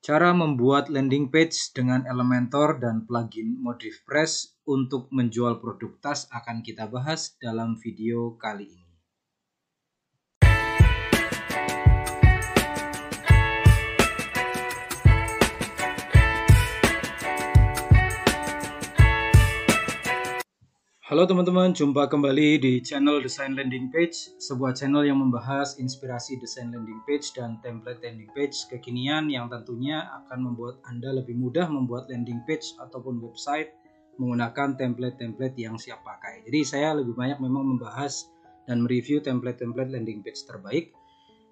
Cara membuat landing page dengan Elementor dan plugin ModifPress untuk menjual produk tas akan kita bahas dalam video kali ini. Halo teman-teman, jumpa kembali di channel Desain Landing Page, sebuah channel yang membahas inspirasi desain landing page dan template landing page kekinian yang tentunya akan membuat Anda lebih mudah membuat landing page ataupun website menggunakan template-template yang siap pakai. Jadi saya lebih banyak memang membahas dan mereview template-template landing page terbaik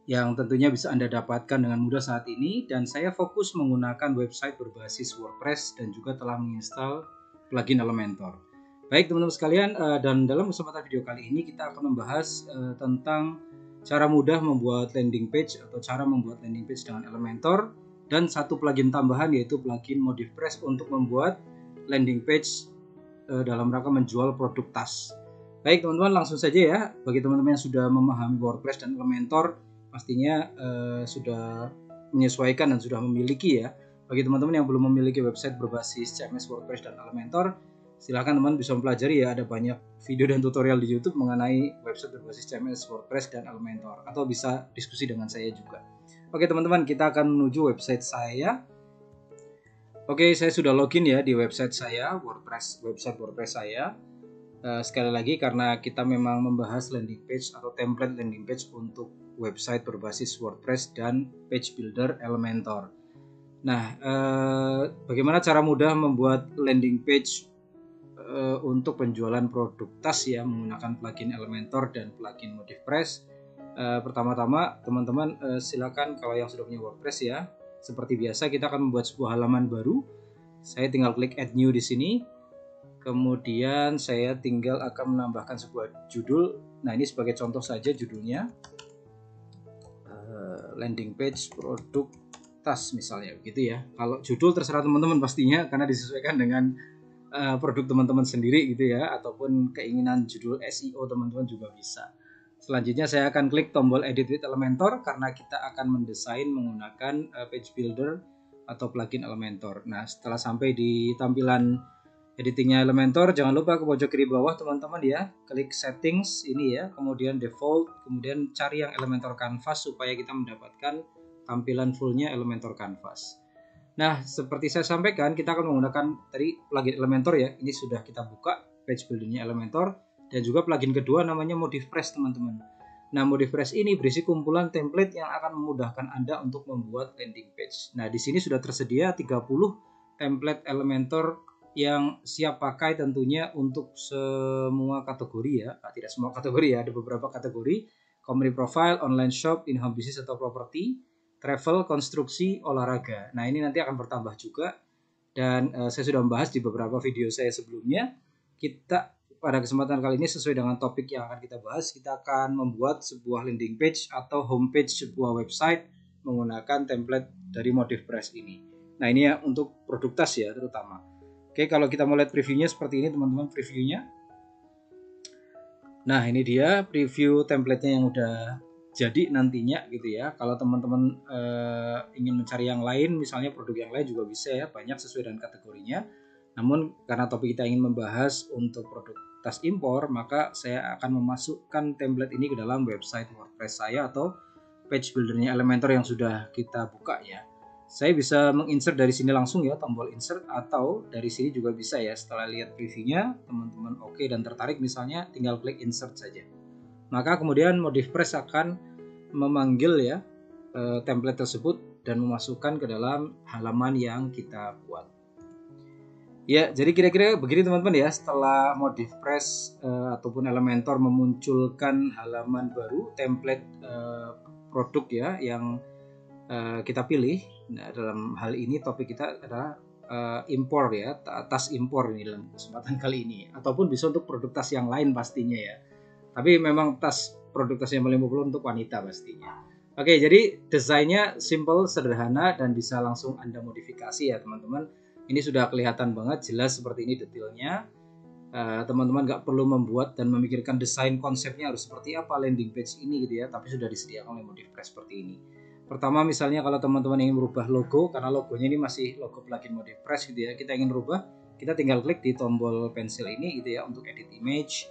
yang tentunya bisa Anda dapatkan dengan mudah saat ini, dan saya fokus menggunakan website berbasis WordPress dan juga telah menginstal plugin Elementor. Baik teman-teman sekalian, dan dalam kesempatan video kali ini kita akan membahas tentang cara mudah membuat landing page atau cara membuat landing page dengan Elementor dan satu plugin tambahan yaitu plugin ModifPress untuk membuat landing page dalam rangka menjual produk tas. Baik teman-teman, langsung saja ya. Bagi teman-teman yang sudah memahami WordPress dan Elementor pastinya sudah menyesuaikan dan sudah memiliki ya. Bagi teman-teman yang belum memiliki website berbasis CMS WordPress dan Elementor, silahkan teman bisa mempelajari ya, ada banyak video dan tutorial di YouTube mengenai website berbasis CMS WordPress dan Elementor, atau bisa diskusi dengan saya juga. Oke teman-teman, kita akan menuju website saya. Oke, saya sudah login ya di website saya, website WordPress saya. Sekali lagi, karena kita memang membahas landing page atau template landing page untuk website berbasis WordPress dan page builder Elementor. Nah, bagaimana cara mudah membuat landing page untuk penjualan produk tas ya menggunakan plugin Elementor dan plugin ModifPress? Pertama-tama teman-teman silakan, kalau yang sudah punya WordPress ya, seperti biasa kita akan membuat sebuah halaman baru. Saya tinggal klik add new di sini. Kemudian saya tinggal akan menambahkan sebuah judul. Nah, ini sebagai contoh saja judulnya landing page produk tas misalnya gitu ya. Kalau judul terserah teman-teman pastinya, karena disesuaikan dengan produk teman-teman sendiri gitu ya, ataupun keinginan judul SEO teman-teman juga bisa. Selanjutnya saya akan klik tombol edit with Elementor karena kita akan mendesain menggunakan page builder atau plugin Elementor. Nah, setelah sampai di tampilan editingnya Elementor, jangan lupa ke pojok kiri bawah teman-teman ya, klik settings ini ya, kemudian default, kemudian cari yang Elementor Canvas supaya kita mendapatkan tampilan fullnya Elementor Canvas. Nah, seperti saya sampaikan, kita akan menggunakan tadi plugin Elementor ya. Ini sudah kita buka page buildernya Elementor, dan juga plugin kedua namanya ModifPress teman-teman. Nah, ModifPress ini berisi kumpulan template yang akan memudahkan Anda untuk membuat landing page. Nah, di sini sudah tersedia 30 template Elementor yang siap pakai tentunya untuk semua kategori ya. Nah, tidak semua kategori ya, ada beberapa kategori: company profile, online shop, in-home business atau property, travel, konstruksi, olahraga. Nah, ini nanti akan bertambah juga, dan saya sudah membahas di beberapa video saya sebelumnya. Kita pada kesempatan kali ini sesuai dengan topik yang akan kita bahas, kita akan membuat sebuah landing page atau homepage sebuah website menggunakan template dari ModifPress ini. Nah, ini ya untuk produk tas ya terutama. Oke, kalau kita mau lihat previewnya seperti ini teman-teman, previewnya. Nah, ini dia preview template-nya yang udah jadi nantinya gitu ya. Kalau teman-teman ingin mencari yang lain, misalnya produk yang lain juga bisa ya, banyak sesuai dengan kategorinya. Namun karena topik kita ingin membahas untuk produk tas impor, maka saya akan memasukkan template ini ke dalam website WordPress saya atau page buildernya Elementor yang sudah kita buka ya. Saya bisa menginsert dari sini langsung ya, tombol insert, atau dari sini juga bisa ya. Setelah lihat previewnya, teman-teman oke dan tertarik misalnya, tinggal klik insert saja. Maka kemudian ModifPress akan memanggil ya template tersebut dan memasukkan ke dalam halaman yang kita buat. Ya, jadi kira-kira begini teman-teman ya, setelah ModifPress ataupun Elementor memunculkan halaman baru template produk ya yang kita pilih. Nah, dalam hal ini topik kita adalah impor ya, tas impor ini dalam kesempatan kali ini, ataupun bisa untuk produk tas yang lain pastinya ya. Tapi memang produk tas yang paling populer untuk wanita pastinya. Oke, jadi desainnya simple, sederhana, dan bisa langsung Anda modifikasi ya teman-teman. Ini sudah kelihatan banget, jelas seperti ini detailnya. Teman-teman nggak perlu membuat dan memikirkan desain konsepnya harus seperti apa landing page ini gitu ya, tapi sudah disediakan oleh ModifPress seperti ini. Pertama misalnya kalau teman-teman ingin merubah logo, karena logonya ini masih logo plugin ModiFresh gitu ya, kita ingin rubah, kita tinggal klik di tombol pensil ini gitu ya untuk edit image.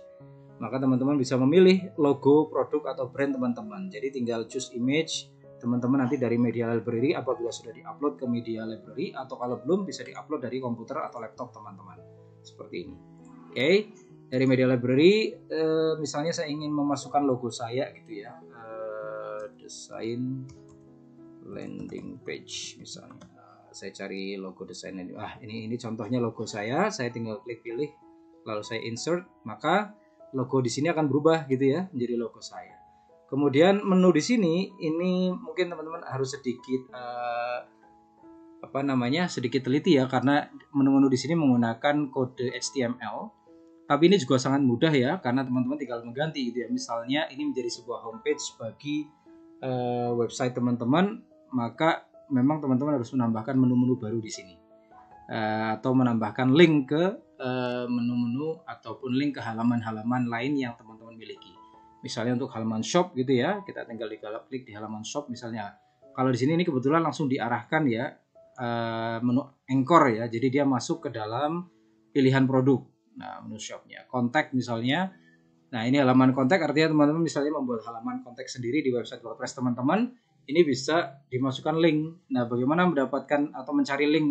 Maka teman-teman bisa memilih logo, produk atau brand teman-teman. Jadi tinggal choose image, teman-teman nanti dari media library apabila sudah diupload ke media library, atau kalau belum bisa diupload dari komputer atau laptop teman-teman. Seperti ini. Oke, dari media library misalnya saya ingin memasukkan logo saya gitu ya. Desain landing page misalnya. Saya cari logo desain landing. Ini contohnya logo saya tinggal klik pilih lalu saya insert, maka logo di sini akan berubah gitu ya menjadi logo saya. Kemudian menu di sini ini mungkin teman-teman harus sedikit sedikit teliti ya, karena menu-menu di sini menggunakan kode HTML. Tapi ini juga sangat mudah ya, karena teman-teman tinggal mengganti gitu ya. Misalnya ini menjadi sebuah homepage bagi website teman-teman, maka memang teman-teman harus menambahkan menu-menu baru di sini, atau menambahkan link ke menu-menu ataupun link ke halaman-halaman lain yang teman-teman miliki. Misalnya untuk halaman shop gitu ya, kita tinggal klik di halaman shop misalnya. Kalau di sini ini kebetulan langsung diarahkan ya menu anchor ya, jadi dia masuk ke dalam pilihan produk. Nah, menu shopnya, kontak misalnya. Nah, ini halaman kontak, artinya teman-teman misalnya membuat halaman kontak sendiri di website WordPress teman-teman, ini bisa dimasukkan link. Nah, bagaimana mendapatkan atau mencari link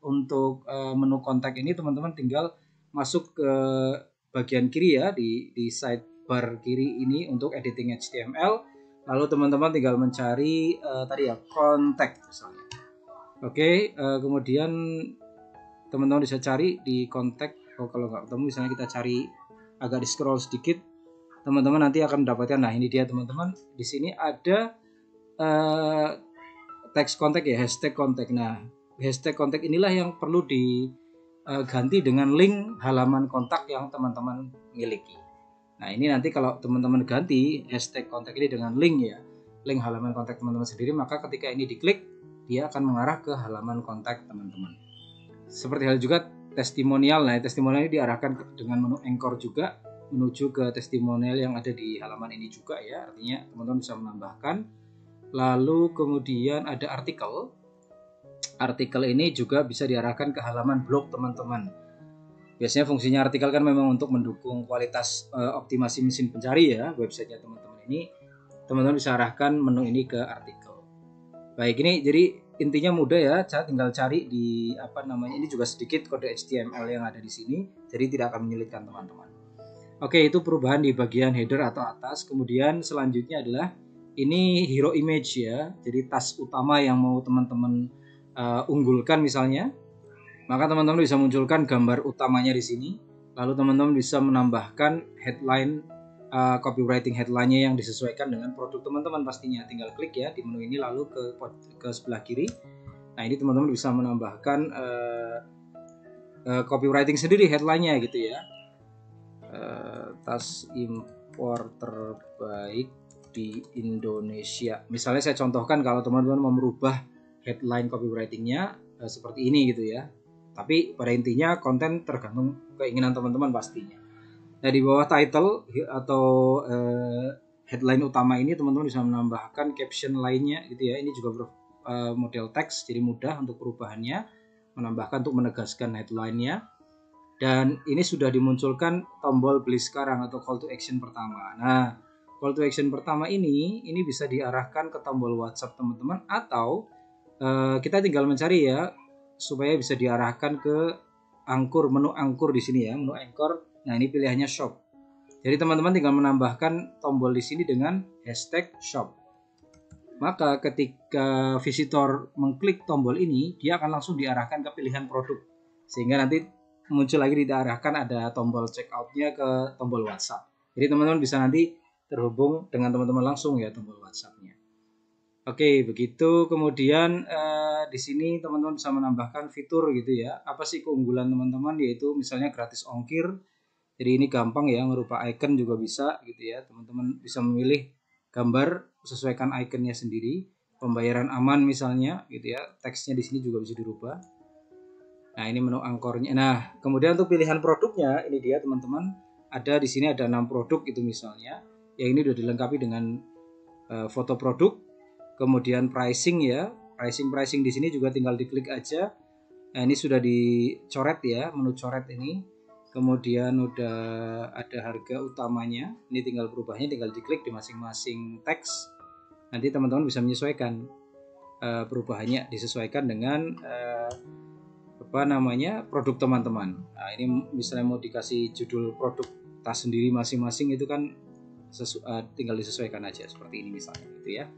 untuk menu kontak ini, teman-teman tinggal masuk ke bagian kiri ya, di sidebar kiri ini untuk editing HTML. Lalu teman-teman tinggal mencari tadi ya, kontak misalnya. Oke, kemudian teman-teman bisa cari di kontak. Kalau nggak ketemu misalnya kita cari agak di scroll sedikit, teman-teman nanti akan mendapatkan. Nah, ini dia teman-teman, di sini ada teks kontak ya, hashtag kontak. Nah, hashtag kontak inilah yang perlu diganti dengan link halaman kontak yang teman-teman miliki. Nah, ini nanti kalau teman-teman ganti hashtag kontak ini dengan link ya, link halaman kontak teman-teman sendiri, maka ketika ini diklik, dia akan mengarah ke halaman kontak teman-teman. Seperti hal juga testimonial. Nah, testimonial ini diarahkan dengan menu anchor juga menuju ke testimonial yang ada di halaman ini juga ya. Artinya teman-teman bisa menambahkan. Lalu kemudian ada artikel. Artikel ini juga bisa diarahkan ke halaman blog teman-teman. Biasanya fungsinya artikel kan memang untuk mendukung kualitas optimasi mesin pencari ya websitenya teman-teman ini. Teman-teman bisa arahkan menu ini ke artikel. Baik, ini jadi intinya mudah ya, tinggal cari di ini juga sedikit kode HTML yang ada di sini, jadi tidak akan menyulitkan teman-teman. Oke, itu perubahan di bagian header atau atas. Kemudian selanjutnya adalah ini hero image ya, jadi tas utama yang mau teman-teman unggulkan misalnya, maka teman-teman bisa munculkan gambar utamanya di sini. Lalu teman-teman bisa menambahkan headline, copywriting headline-nya yang disesuaikan dengan produk teman-teman pastinya. Tinggal klik ya di menu ini lalu ke sebelah kiri. Nah, ini teman-teman bisa menambahkan copywriting sendiri headline-nya gitu ya. Tas impor terbaik di Indonesia. Misalnya saya contohkan kalau teman-teman mau merubah headline copywriting-nya seperti ini gitu ya. Tapi pada intinya konten tergantung keinginan teman-teman pastinya. Nah, di bawah title atau headline utama ini teman-teman bisa menambahkan caption lainnya gitu ya. Ini juga model teks, jadi mudah untuk perubahannya, menambahkan untuk menegaskan headline-nya. Dan ini sudah dimunculkan tombol beli sekarang atau call to action pertama. Nah, call to action pertama ini bisa diarahkan ke tombol WhatsApp teman-teman, atau kita tinggal mencari ya supaya bisa diarahkan ke menu angkur di sini ya, menu anchor. Nah, ini pilihannya shop. Jadi teman-teman tinggal menambahkan tombol di sini dengan hashtag shop. Maka ketika visitor mengklik tombol ini, dia akan langsung diarahkan ke pilihan produk. Sehingga nanti muncul lagi diarahkan ada tombol checkout-nya ke tombol WhatsApp. Jadi teman-teman bisa nanti terhubung dengan teman-teman langsung ya tombol WhatsApp-nya. Oke, begitu. Kemudian di sini teman-teman bisa menambahkan fitur gitu ya. Apa sih keunggulan teman-teman? Yaitu misalnya gratis ongkir. Jadi ini gampang ya, berupa icon juga bisa gitu ya. Teman-teman bisa memilih gambar, sesuaikan iconnya sendiri. Pembayaran aman misalnya gitu ya. Teksnya di sini juga bisa dirubah. Nah, ini menu angkornya. Nah, kemudian untuk pilihan produknya, ini dia teman-teman. Ada di sini ada 6 produk itu misalnya. Yang ini sudah dilengkapi dengan foto produk. kemudian pricing ya, pricing di sini juga tinggal diklik aja. Nah, ini sudah dicoret ya, menu coret ini. Kemudian udah ada harga utamanya, ini tinggal berubahnya, tinggal diklik di masing-masing teks. Nanti teman-teman bisa menyesuaikan perubahannya, disesuaikan dengan produk teman-teman. Nah, ini misalnya mau dikasih judul produk tas sendiri masing-masing, itu kan tinggal disesuaikan aja seperti ini misalnya gitu ya.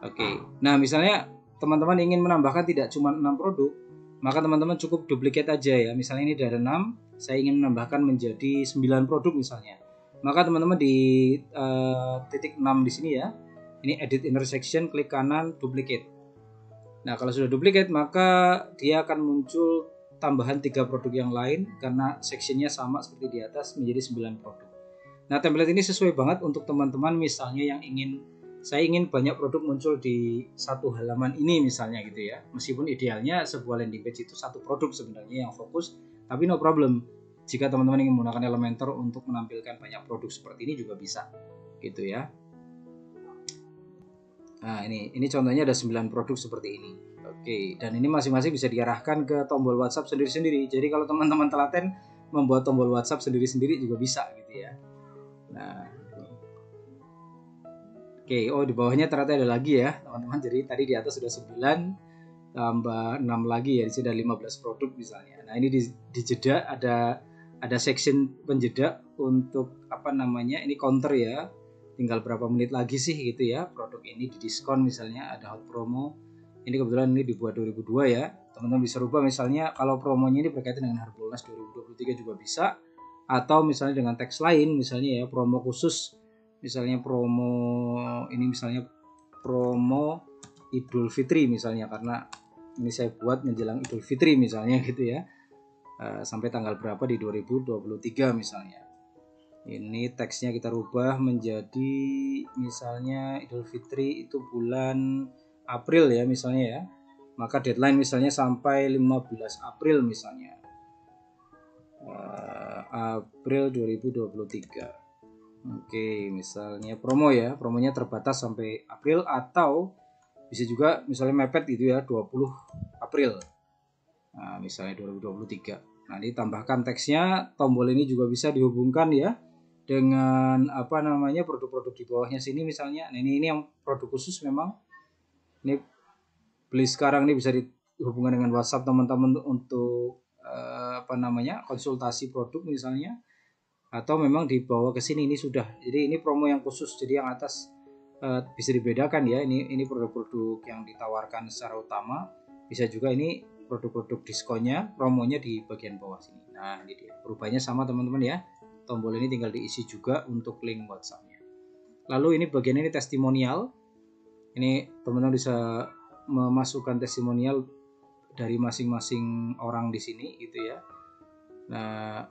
Oke. Nah, misalnya teman-teman ingin menambahkan tidak cuma 6 produk, maka teman-teman cukup duplicate aja ya. Misalnya ini ada 6, saya ingin menambahkan menjadi 9 produk misalnya. Maka teman-teman di titik 6 di sini ya. Ini edit intersection, klik kanan, duplicate. Nah, kalau sudah duplicate maka dia akan muncul tambahan 3 produk yang lain karena sectionnya sama seperti di atas menjadi 9 produk. Nah, template ini sesuai banget untuk teman-teman misalnya yang saya ingin banyak produk muncul di satu halaman ini misalnya gitu ya. Meskipun idealnya sebuah landing page itu satu produk sebenarnya yang fokus, tapi no problem. Jika teman-teman ingin menggunakan Elementor untuk menampilkan banyak produk seperti ini juga bisa gitu ya. Nah, ini contohnya ada 9 produk seperti ini. Oke, dan ini masing-masing bisa diarahkan ke tombol WhatsApp sendiri-sendiri. Jadi kalau teman-teman telaten membuat tombol WhatsApp sendiri-sendiri juga bisa gitu ya. Nah, oke, di bawahnya ternyata ada lagi ya teman-teman. Jadi tadi di atas sudah 9 tambah 6 lagi ya, di sini ada 15 produk misalnya. Nah, ini di jeda ada section penjeda untuk ini counter ya. Tinggal berapa menit lagi sih gitu ya produk ini didiskon misalnya, ada hot promo. Ini kebetulan ini dibuat 2002 ya. Teman-teman bisa rubah misalnya kalau promonya ini berkaitan dengan Harbolnas 2023 juga bisa, atau misalnya dengan teks lain misalnya ya, promo khusus. Misalnya promo Idul Fitri misalnya, karena ini saya buat menjelang Idul Fitri misalnya gitu ya, sampai tanggal berapa di 2023 misalnya. Ini teksnya kita rubah menjadi misalnya Idul Fitri itu bulan April ya misalnya ya, maka deadline misalnya sampai 15 April misalnya, April 2023. Oke, misalnya promonya terbatas sampai April, atau bisa juga misalnya mepet gitu ya 20 April. Nah, misalnya 2023. Nah, ditambahkan teksnya, tombol ini juga bisa dihubungkan ya dengan produk-produk di bawahnya sini misalnya. Nah, ini yang produk khusus memang. Ini beli sekarang ini bisa dihubungkan dengan WhatsApp teman-teman untuk konsultasi produk misalnya. Atau memang dibawa ke sini, ini sudah. Jadi ini promo yang khusus. Jadi yang atas bisa dibedakan ya. Ini produk-produk yang ditawarkan secara utama. Bisa juga ini produk-produk diskonnya, promonya di bagian bawah sini. Nah, ini dia. Perubahannya sama teman-teman ya. Tombol ini tinggal diisi juga untuk link WhatsApp-nya. Lalu ini bagian ini testimonial. Ini teman-teman bisa memasukkan testimonial dari masing-masing orang di sini gitu ya. Nah,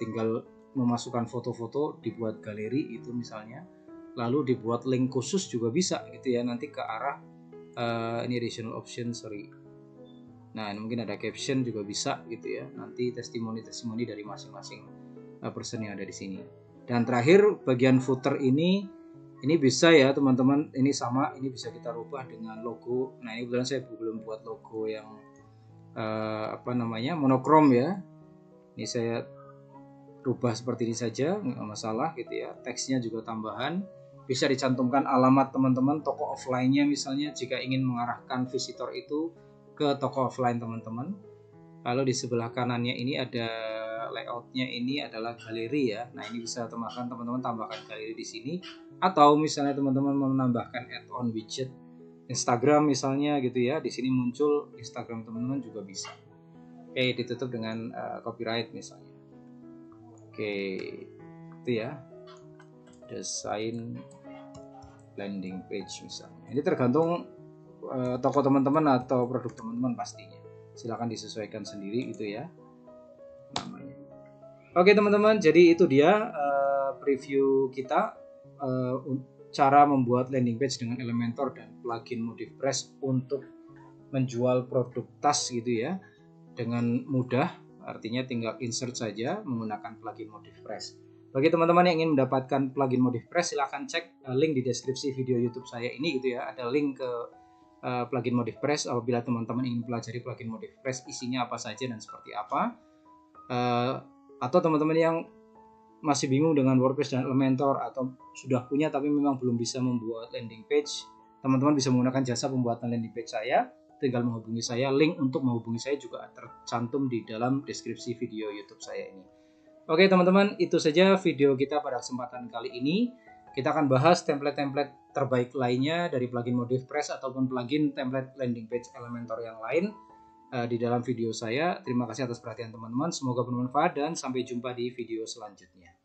tinggal memasukkan foto-foto, dibuat galeri itu misalnya, lalu dibuat link khusus juga bisa gitu ya, nanti ke arah ini additional option Nah, ini mungkin ada caption juga bisa gitu ya, nanti testimoni dari masing-masing person yang ada di sini. Dan terakhir bagian footer ini bisa ya teman-teman, ini sama, ini bisa kita rubah dengan logo. Nah, ini kebetulan saya belum buat logo yang monokrom ya. Ini saya rubah seperti ini saja, nggak masalah gitu ya. Teksnya juga tambahan, bisa dicantumkan alamat teman-teman, toko offline-nya misalnya jika ingin mengarahkan visitor itu ke toko offline teman-teman. Lalu di sebelah kanannya ini ada layoutnya, ini adalah galeri ya. Nah, ini bisa teman-teman tambahkan galeri di sini, atau misalnya teman-teman mau menambahkan add-on widget Instagram misalnya gitu ya, di sini muncul Instagram teman-teman juga bisa. Oke, ditutup dengan copyright misalnya. Oke, itu ya, desain landing page misalnya. Ini tergantung toko teman-teman atau produk teman-teman pastinya. Silakan disesuaikan sendiri gitu ya namanya. Oke teman-teman, jadi itu dia preview kita cara membuat landing page dengan Elementor dan plugin Motivpress untuk menjual produk tas gitu ya dengan mudah. Artinya tinggal insert saja menggunakan plugin Motivpress. Bagi teman-teman yang ingin mendapatkan plugin ModifPress, silahkan cek link di deskripsi video YouTube saya ini gitu ya. Ada link ke plugin ModifPress apabila teman-teman ingin pelajari plugin ModifPress, isinya apa saja dan seperti apa. Atau teman-teman yang masih bingung dengan WordPress dan Elementor atau sudah punya tapi memang belum bisa membuat landing page, teman-teman bisa menggunakan jasa pembuatan landing page saya. Tinggal menghubungi saya. Link untuk menghubungi saya juga tercantum di dalam deskripsi video YouTube saya ini. Oke teman-teman, itu saja video kita pada kesempatan kali ini. Kita akan bahas template-template terbaik lainnya dari plugin ModifPress ataupun plugin template landing page Elementor yang lain di dalam video saya. Terima kasih atas perhatian teman-teman. Semoga bermanfaat dan sampai jumpa di video selanjutnya.